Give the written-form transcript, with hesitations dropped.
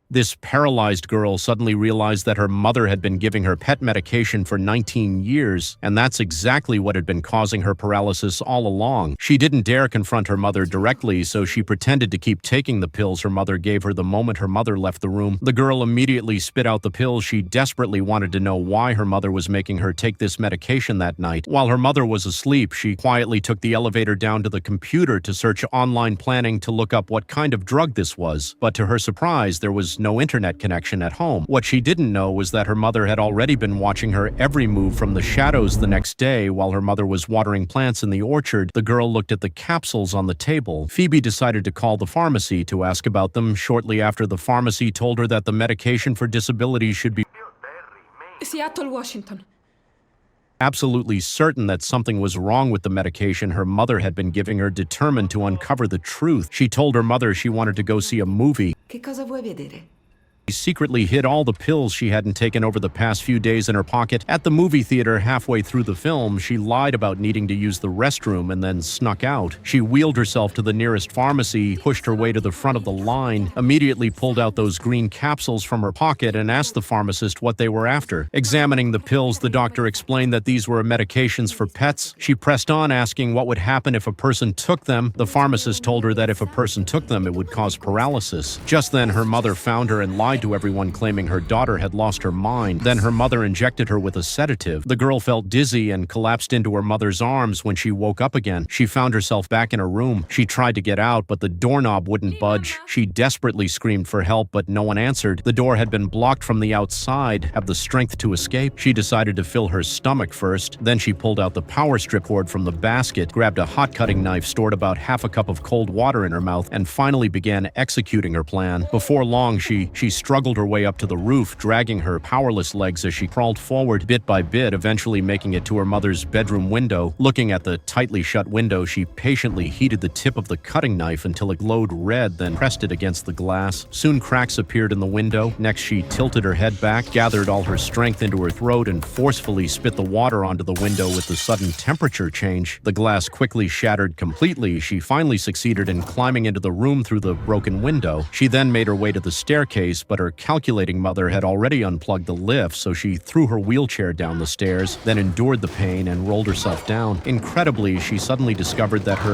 This paralyzed girl suddenly realized that her mother had been giving her pet medication for 19 years, and that's exactly what had been causing her paralysis all along. She didn't dare confront her mother directly, so she pretended to keep taking the pills her mother gave her the moment her mother left the room. The girl immediately spit out the pills. She desperately wanted to know why her mother was making her take this medication that night. While her mother was asleep, she quietly took the elevator down to the computer to search online planning to look up what kind of drug this was. But to her surprise, there was no internet connection at home. What she didn't know was that her mother had already been watching her every move from the shadows the next day. While her mother was watering plants in the orchard, the girl looked at the capsules on the table. Phoebe decided to call the pharmacy to ask about them. Shortly after, the pharmacy told her that the medication for disability should be Seattle, Washington. absolutely certain that something was wrong with the medication her mother had been giving her. Determined to uncover the truth, she told her mother she wanted to go see a movie. Che cosa vuoi vedere? She secretly hid all the pills she hadn't taken over the past few days in her pocket. At the movie theater, halfway through the film, she lied about needing to use the restroom and then snuck out. She wheeled herself to the nearest pharmacy, pushed her way to the front of the line, immediately pulled out those green capsules from her pocket and asked the pharmacist what they were after. Examining the pills, the doctor explained that these were medications for pets. She pressed on, asking what would happen if a person took them. The pharmacist told her that if a person took them, it would cause paralysis. Just then, her mother found her and lied to everyone, claiming her daughter had lost her mind. Then her mother injected her with a sedative. The girl felt dizzy and collapsed into her mother's arms. When she woke up again, she found herself back in her room. She tried to get out, but the doorknob wouldn't budge. She desperately screamed for help, but no one answered. The door had been blocked from the outside. Have the strength to escape? She decided to fill her stomach first. Then she pulled out the power strip cord from the basket, grabbed a hot cutting knife, stored about half a cup of cold water in her mouth, and finally began executing her plan. Before long, she struggled her way up to the roof, dragging her powerless legs as she crawled forward bit by bit, eventually making it to her mother's bedroom window. Looking at the tightly shut window, she patiently heated the tip of the cutting knife until it glowed red, then pressed it against the glass. Soon cracks appeared in the window. Next, she tilted her head back, gathered all her strength into her throat, and forcefully spit the water onto the window. With the sudden temperature change, the glass quickly shattered completely. She finally succeeded in climbing into the room through the broken window. She then made her way to the staircase, but her calculating mother had already unplugged the lift, so she threw her wheelchair down the stairs, then endured the pain and rolled herself down. Incredibly, she suddenly discovered that her